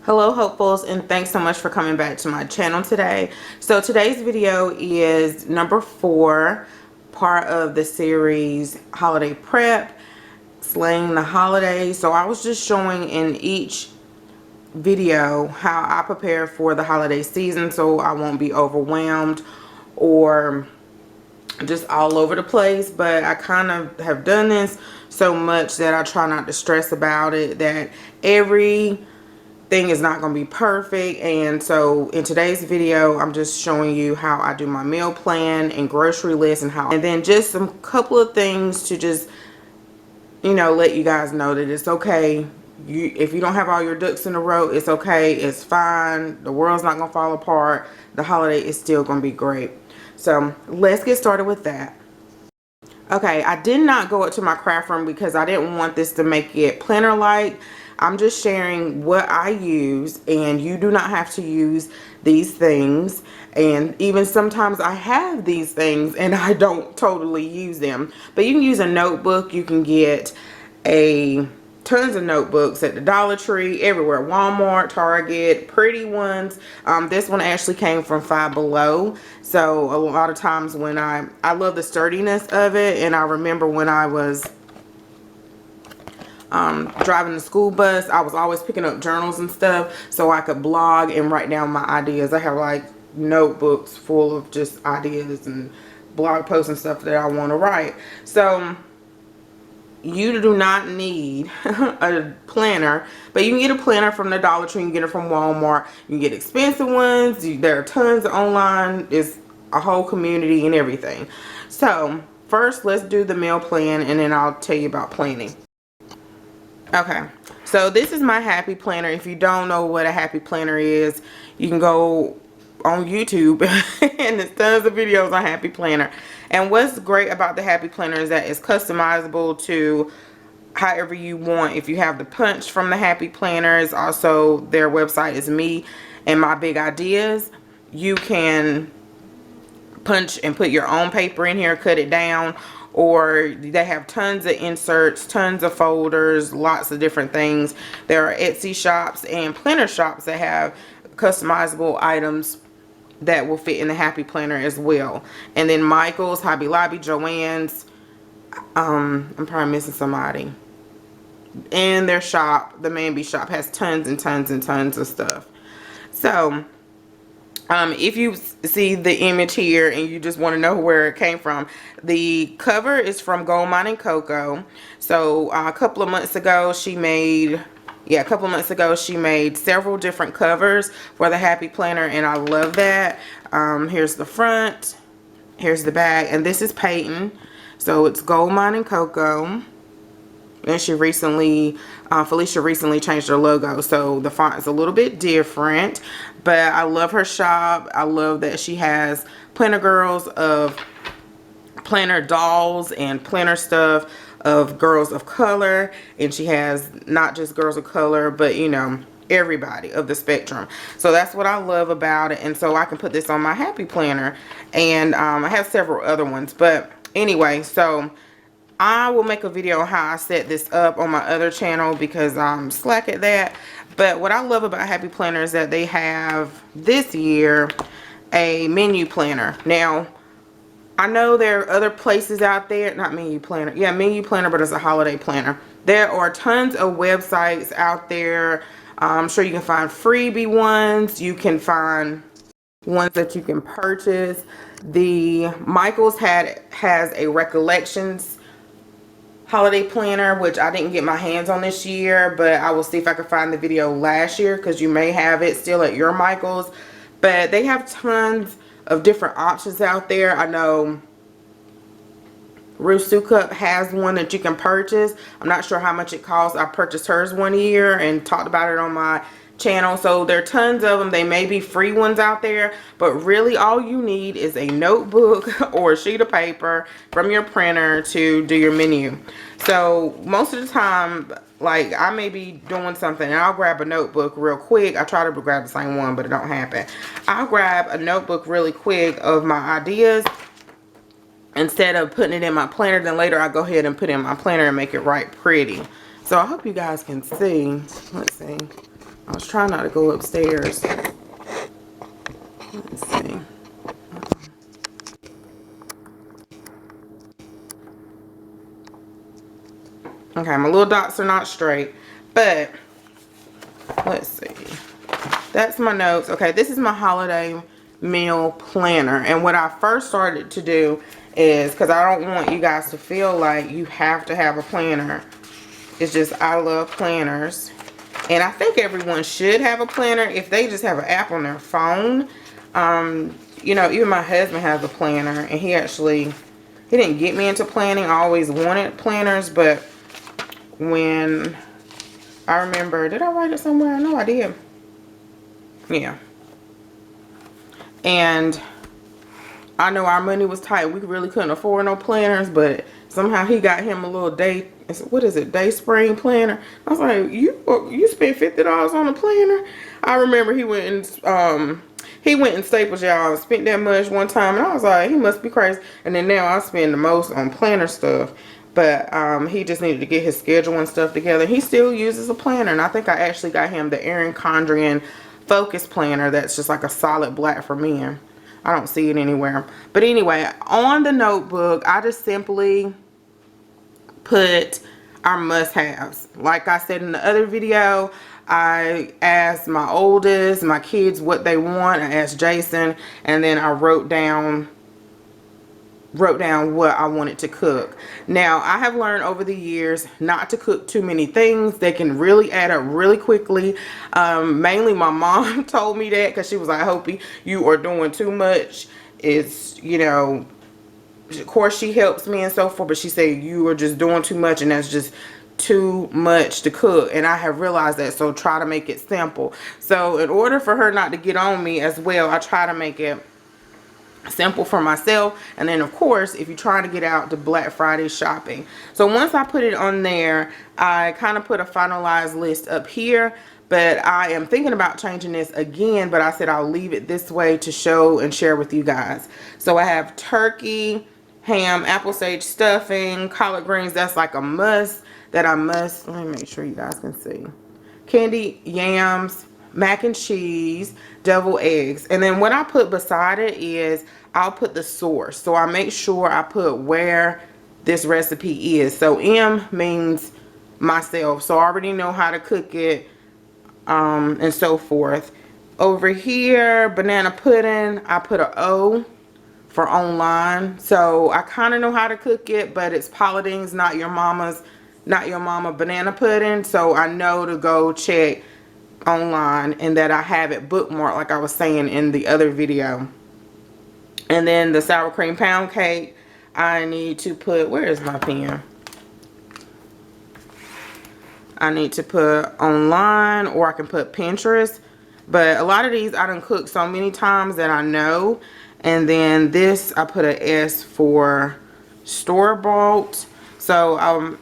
Hello hopefuls, and thanks so much for coming back to my channel today. So today's video is number 4, part of the series Holiday Prep, Slaying the Holidays. So I was just showing in each video how I prepare for the holiday season so I won't be overwhelmed or just all over the place. But I kind of have done this so much that I try not to stress about it, that every thing is not going to be perfect. And so in today's video I'm just showing you how I do my meal plan and grocery list, and then just some couple of things to just, you know, let you guys know that it's okay. If you don't have all your ducks in a row, it's okay, it's fine, the world's not gonna fall apart, the holiday is still gonna be great. So let's get started with that. Okay, I did not go up to my craft room because I didn't want this to make it planner like. I'm just sharing what I use, and you do not have to use these things. And even sometimes I have these things and I don't totally use them. But you can use a notebook. You can get tons of notebooks at the Dollar Tree, everywhere, Walmart, Target, pretty ones. This one actually came from Five Below. So a lot of times when I love the sturdiness of it, and I remember when I was driving the school bus, I was always picking up journals and stuff so I could blog and write down my ideas. I have like notebooks full of just ideas and blog posts and stuff that I want to write. So you do not need a planner, but you can get a planner from the Dollar Tree, you can get it from Walmart, you can get expensive ones, there are tons online, it's a whole community and everything. So first let's do the meal plan, and then I'll tell you about planning. Okay, so this is my happy planner. If you don't know what a happy planner is, you can go on YouTube and there's tons of videos on happy planner. And what's great about the happy planner is that it's customizable to however you want. If you have the punch from the happy planners, also their website is Me and My Big Ideas. You can punch and put your own paper in here, cut it down, or they have tons of inserts, tons of folders, lots of different things. There are Etsy shops and planner shops that have customizable items that will fit in the happy planner as well. And then Michael's, Hobby Lobby, Joann's, I'm probably missing somebody, and their shop, the Manby shop, has tons and tons and tons of stuff. So if you see the image here and you just want to know where it came from, the cover is from Gold Mining Coco. So a couple of months ago she made several different covers for the happy planner, and I love that. Here's the front, here's the back, and this is Peyton. So it's Gold Mining Coco. And she recently, Felicia recently changed her logo, so the font is a little bit different. But I love her shop. I love that she has planner girls of planner dolls and planner stuff of girls of color. And she has not just girls of color, but you know, everybody of the spectrum. So that's what I love about it. And so I can put this on my happy planner. And I have several other ones. But anyway, so I will make a video on how I set this up on my other channel because I'm slack at that. But what I love about Happy Planner is that they have this year a menu planner. Now, I know there are other places out there, not menu planner. Yeah, menu planner, but it's a holiday planner. There are tons of websites out there. I'm sure you can find freebie ones. You can find ones that you can purchase. The Michaels has a Recollections holiday planner, which I didn't get my hands on this year, but I will see if I can find the video last year, because you may have it still at your Michaels. But they have tons of different options out there. I know Rustic has one that you can purchase. I'm not sure how much it costs. I purchased hers one year and talked about it on my channel. So there are tons of them. They may be free ones out there, but really all you need is a notebook or a sheet of paper from your printer to do your menu. So most of the time, like, I may be doing something and I'll grab a notebook real quick. I try to grab the same one, but it don't happen. I'll grab a notebook really quick of my ideas instead of putting it in my planner. Then later I go ahead and put it in my planner and make it right pretty. So I hope you guys can see. Let's see. I was trying not to go upstairs. Let's see. Okay, my little dots are not straight, but let's see. That's my notes. Okay, this is my holiday meal planner. And what I first started to do is, because I don't want you guys to feel like you have to have a planner. It's just, I love planners. And I think everyone should have a planner if they just have an app on their phone. You know, even my husband has a planner, and he didn't get me into planning. I always wanted planners, but when I remember, did I write it somewhere? No, I did. Yeah. And I know our money was tight. We really couldn't afford no planners, but somehow he got him a little day, what is it, day spring planner. I was like, you spent $50 on a planner? I remember he went in Staples, y'all, and spent that much one time, and I was like, he must be crazy. And then now I spend the most on planner stuff. But he just needed to get his schedule and stuff together. He still uses a planner, and I think I actually got him the Erin Condren Focus Planner that's just like a solid black for men. I don't see it anywhere. But anyway, on the notebook, I just simply put our must-haves. Like I said in the other video, I asked my oldest, my kids, what they want. I asked Jason, and then I wrote down what I wanted to cook. Now, I have learned over the years not to cook too many things. They can really add up really quickly. Mainly my mom told me that, because she was like, Hopi, you are doing too much. It's, you know, of course she helps me and so forth, but she said you are just doing too much, and that's just too much to cook. And I have realized that, so try to make it simple. So in order for her not to get on me as well, I try to make it simple for myself. And then of course, if you're trying to get out to Black Friday shopping, so once I put it on there, I kind of put a finalized list up here. But I am thinking about changing this again, but I said I'll leave it this way to show and share with you guys. So I have turkey, ham, apple sage stuffing, collard greens. That's like a must that I must. Let me make sure you guys can see. Candied yams, mac and cheese, deviled eggs. And then what I put beside it is I'll put the source. So I make sure I put where this recipe is. So M means myself. So I already know how to cook it, and so forth. Over here, banana pudding, I put a O for online. So I kind of know how to cook it, but it's Pauline's, not your mama banana pudding. So I know to go check online, and that I have it bookmarked like I was saying in the other video. And then the sour cream pound cake, I need to put, where is my pen? I need to put online, or I can put Pinterest. But a lot of these I done cooked so many times that I know. And then this, I put an S for store-bought. So I'm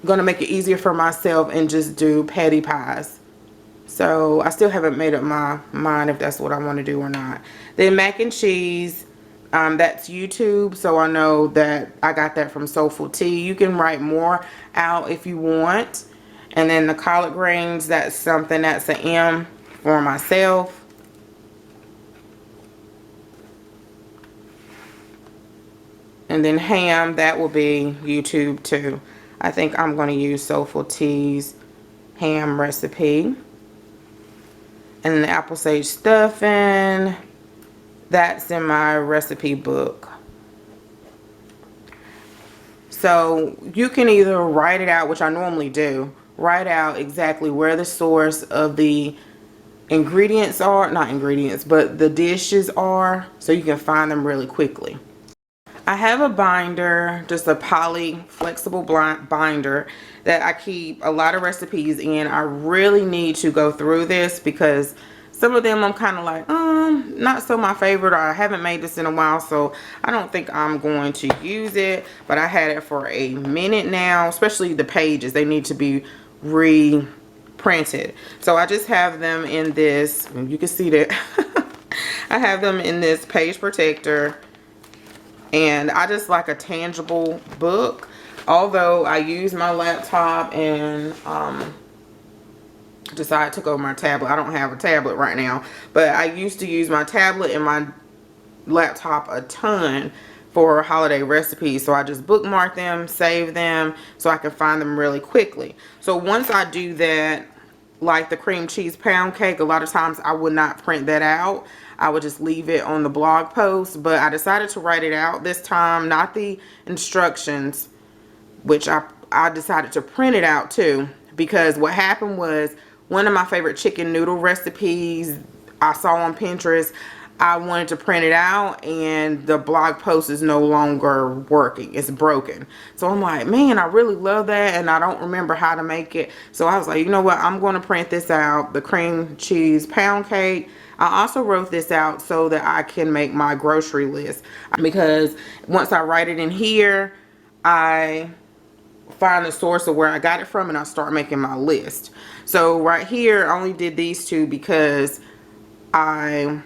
gonna make it easier for myself and just do patty pies. So I still haven't made up my mind if that's what I want to do or not. Then mac and cheese, that's YouTube, so I know that I got that from Soulful Tea. You can write more out if you want. And then the collard greens, that's something that's an M for myself. And then ham, that will be YouTube too. I think I'm going to use Soulful Tea's ham recipe. And then the apple sage stuffing, that's in my recipe book. So you can either write it out, which I normally do, write out exactly where the source of the ingredients are, not ingredients, but the dishes are, so you can find them really quickly. I have a binder, just a poly flexible binder that I keep a lot of recipes in. I really need to go through this because some of them I'm kind of like, not so my favorite, or I haven't made this in a while, so I don't think I'm going to use it. But I had it for a minute now, especially the pages. They need to be reprinted. So I just have them in this, you can see that. I have them in this page protector. And I just like a tangible book. Although I use my laptop and decided to took over my tablet. I don't have a tablet right now, but I used to use my tablet and my laptop a ton for holiday recipes. So I just bookmark them, save them so I can find them really quickly. So once I do that, like the cream cheese pound cake, a lot of times I would not print that out. I would just leave it on the blog post, but I decided to write it out this time, not the instructions, which I decided to print it out too, because what happened was one of my favorite chicken noodle recipes I saw on Pinterest. I wanted to print it out and the blog post is no longer working. It's broken. So I'm like, man, I really love that and I don't remember how to make it. So I was like, you know what? I'm going to print this out, the cream cheese pound cake. I also wrote this out so that I can make my grocery list, because once I write it in here, I find the source of where I got it from and I start making my list. So right here, I only did these two because I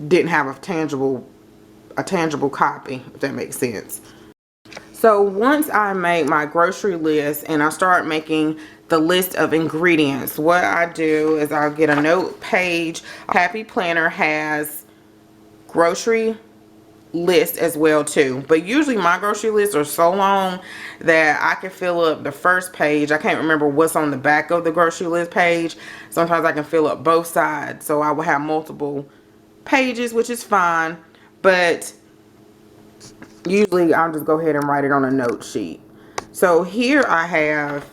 didn't have a tangible copy, if that makes sense. So once I make my grocery list and I start making the list of ingredients, what I do is I'll get a note page. Happy Planner has grocery list as well too, but usually my grocery lists are so long that I can fill up the first page. I can't remember what's on the back of the grocery list page. Sometimes I can fill up both sides, so I will have multiple pages, which is fine, but usually I'll just go ahead and write it on a note sheet. So here I have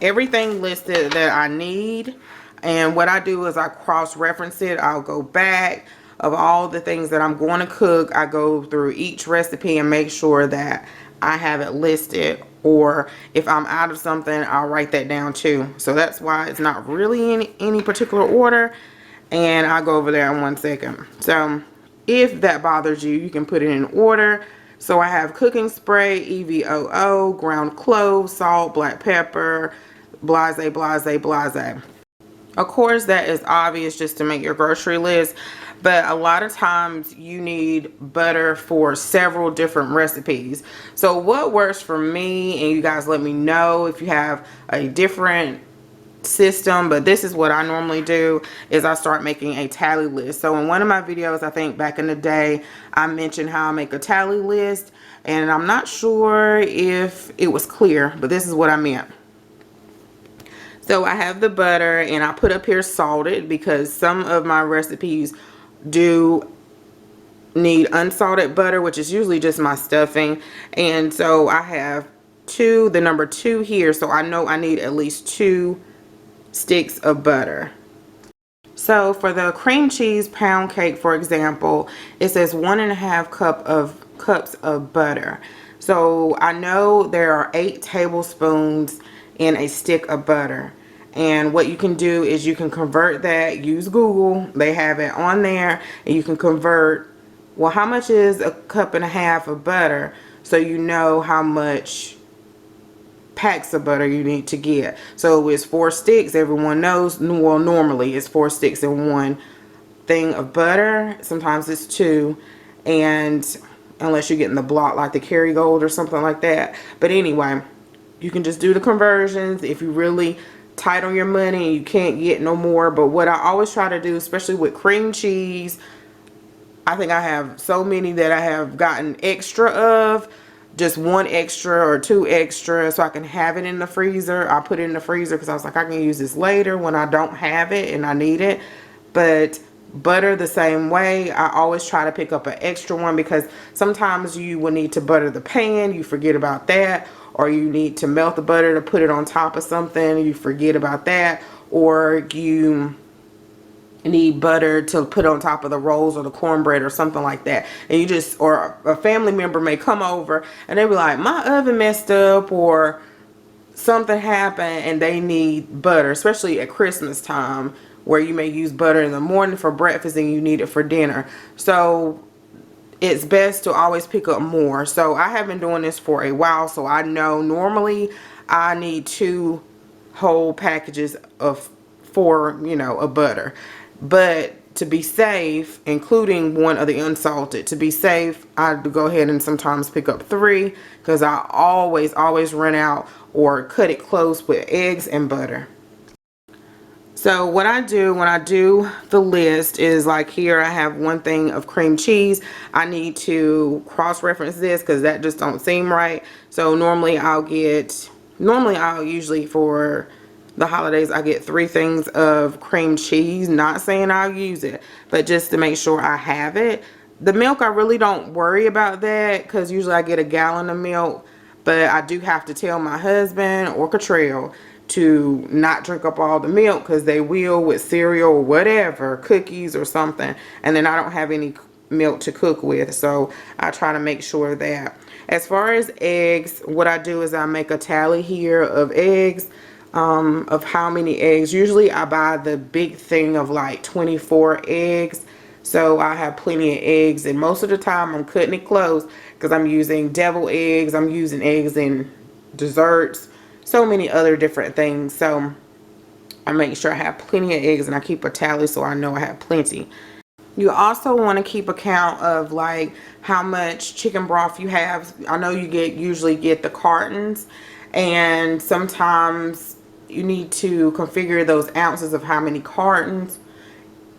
everything listed that I need, and what I do is I cross-reference it. I'll go back of all the things that I'm going to cook. I go through each recipe and make sure that I have it listed, or if I'm out of something, I'll write that down too. So that's why it's not really in any particular order, and I'll go over there in 1 second. So if that bothers you, you can put it in order. So I have cooking spray, EVOO, ground cloves, salt, black pepper, blase, blase, blase. Of course, that is obvious just to make your grocery list, but a lot of times you need butter for several different recipes. So what works for me, and you guys let me know if you have a different system, but this is what I normally do, is I start making a tally list. So in one of my videos, I think back in the day, I mentioned how I make a tally list, and I'm not sure if it was clear, but this is what I meant. So I have the butter, and I put up here salted because some of my recipes do need unsalted butter, which is usually just my stuffing. And so I have the number 2 here, so I know I need at least 2 sticks of butter. So for the cream cheese pound cake, for example, it says 1.5 cups of butter. So I know there are 8 tablespoons in a stick of butter. And what you can do is you can convert that, use Google, they have it on there, and you can convert, well, how much is 1.5 cups of butter, so you know how much packs of butter you need to get. So it's 4 sticks, everyone knows, well, normally it's 4 sticks in one thing of butter. Sometimes it's 2, and unless you're getting the block like the Kerrygold or something like that. But anyway, you can just do the conversions if you really tight on your money and you can't get no more. But what I always try to do, especially with cream cheese, I think I have so many that I have gotten extra of, just 1 extra or 2 extra, so I can have it in the freezer. I put it in the freezer because I was like, I can use this later when I don't have it and I need it. But butter the same way, I always try to pick up an extra one, because sometimes you will need to butter the pan, you forget about that, or you need to melt the butter to put it on top of something, you forget about that, or you need butter to put on top of the rolls or the cornbread or something like that, and you just, or a family member may come over and they be like, my oven messed up or something happened and they need butter, especially at Christmas time, where you may use butter in the morning for breakfast and you need it for dinner. So it's best to always pick up more. So I have been doing this for a while, so I know normally I need 2 whole packages of 4, of butter. But to be safe, including one of the unsalted, to be safe, I go ahead and sometimes pick up 3, because I always run out or cut it close with eggs and butter. So what I do when I do the list is, like, here I have one thing of cream cheese. I need to cross-reference this because that just don't seem right. So normally I'll usually for the holidays I get 3 things of cream cheese. Not saying I'll use it, but just to make sure I have it. The milk, I really don't worry about that because usually I get a gallon of milk, but I do have to tell my husband or Catrell to not drink up all the milk because they will with cereal or whatever, cookies or something, and then I don't have any milk to cook with, so I try to make sure of that. As far as eggs, what I do is I make a tally here of eggs, of how many eggs. Usually I buy the big thing of like 24 eggs, so I have plenty of eggs, and most of the time I'm cutting it close because I'm using deviled eggs, I'm using eggs in desserts, so many other different things. So I make sure I have plenty of eggs, and I keep a tally so I know I have plenty. You also want to keep account of like how much chicken broth you have. I know you usually get the cartons, and sometimes you need to configure those ounces of how many cartons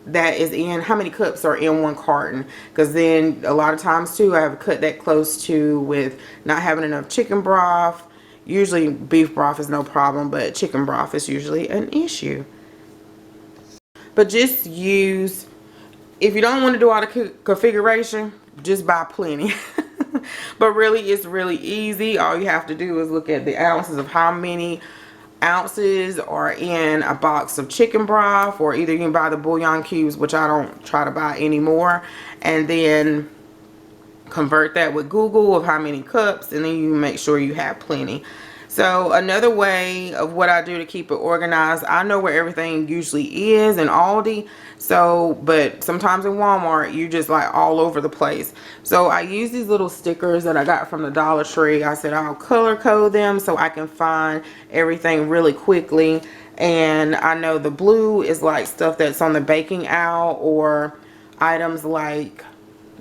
that is in, how many cups are in one carton, because then a lot of times too I have cut that close to with not having enough chicken broth. Usually beef broth is no problem, but chicken broth is usually an issue. But just use, if you don't want to do all the configuration, just buy plenty. But really, it's really easy. All you have to do is look at the ounces of how many ounces are in a box of chicken broth, or either you can buy the bouillon cubes, which I don't try to buy anymore, and then convert that with Google of how many cups, and then you make sure you have plenty. So another way of what I do to keep it organized, I know where everything usually is in Aldi, so, but sometimes in Walmart you just like all over the place. So I use these little stickers that I got from the Dollar Tree. I said I'll color code them so I can find everything really quickly. And I know the blue is like stuff that's on the baking aisle, or items like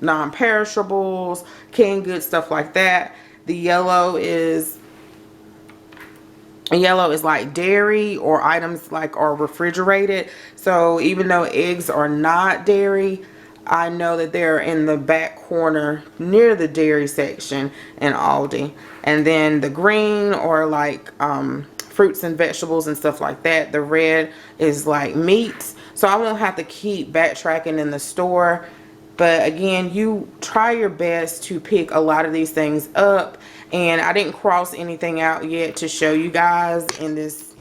non-perishables, canned goods, stuff like that. The yellow is like dairy, or items like are refrigerated. So even though eggs are not dairy, I know that they're in the back corner near the dairy section in Aldi. And then the green are like fruits and vegetables and stuff like that. The red is like meats. So I won't have to keep backtracking in the store. But again, you try your best to pick a lot of these things up. And I didn't cross anything out yet to show you guys in this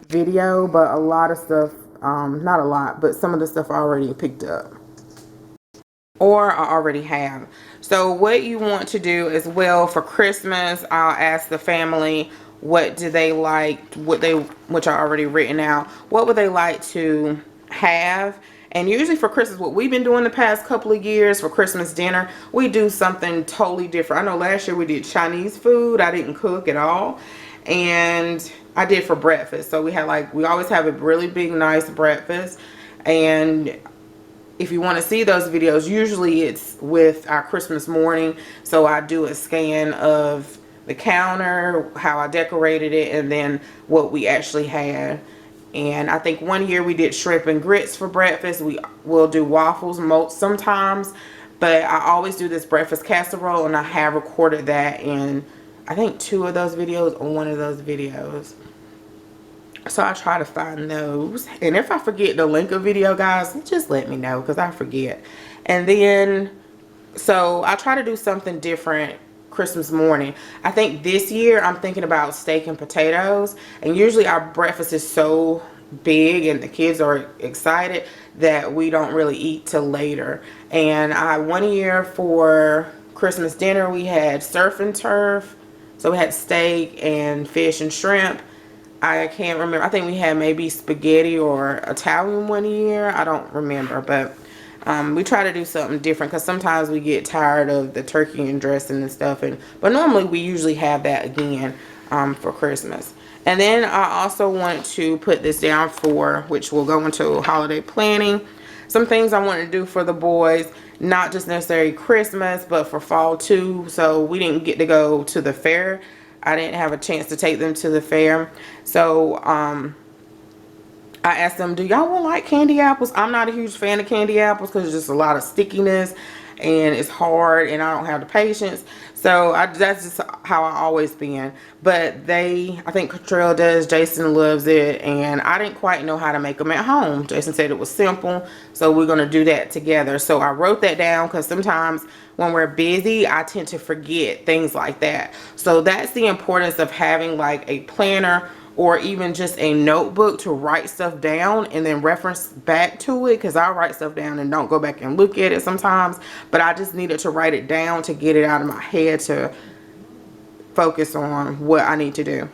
video, but a lot of stuff, not a lot, but some of the stuff I already picked up, or I already have. So what you want to do as well for Christmas, I'll ask the family what do they like, which I already written out, what would they like to have. And usually for Christmas, what we've been doing the past couple of years for Christmas dinner, we do something totally different. I know last year we did Chinese food. I didn't cook at all. And I did for breakfast. So we always have a really big, nice breakfast. And if you want to see those videos, usually it's with our Christmas morning. So I do a scan of the counter, how I decorated it, and then what we actually had. And I think one year we did shrimp and grits for breakfast. We will do waffles sometimes, but I always do this breakfast casserole, and I have recorded that in, I think, 2 of those videos or 1 of those videos. So I try to find those. And if I forget the link of video, guys, just let me know because I forget. And then, so I try to do something different Christmas morning. I think this year I'm thinking about steak and potatoes, and usually our breakfast is so big and the kids are excited that we don't really eat till later. And one year for Christmas dinner we had surf and turf, so we had steak and fish and shrimp. I can't remember, I think we had maybe spaghetti or Italian one year, I don't remember, but we try to do something different because sometimes we get tired of the turkey and dressing and stuff. But normally we usually have that again for Christmas. And then I also wanted to put this down for, which will go into holiday planning, some things I wanted to do for the boys, not just necessarily Christmas, but for fall too. So we didn't get to go to the fair. I didn't have a chance to take them to the fair. So I I asked them, do y'all want like candy apples? I'm not a huge fan of candy apples because there's just a lot of stickiness and it's hard and I don't have the patience. So that's just how I always been. But I think Cottrell does, Jason loves it, and I didn't quite know how to make them at home. Jason said it was simple, so we're going to do that together. So I wrote that down because sometimes when we're busy, I tend to forget things like that. So that's the importance of having like a planner or even just a notebook to write stuff down and then reference back to it, because I write stuff down and don't go back and look at it sometimes, but I just needed to write it down to get it out of my head to focus on what I need to do.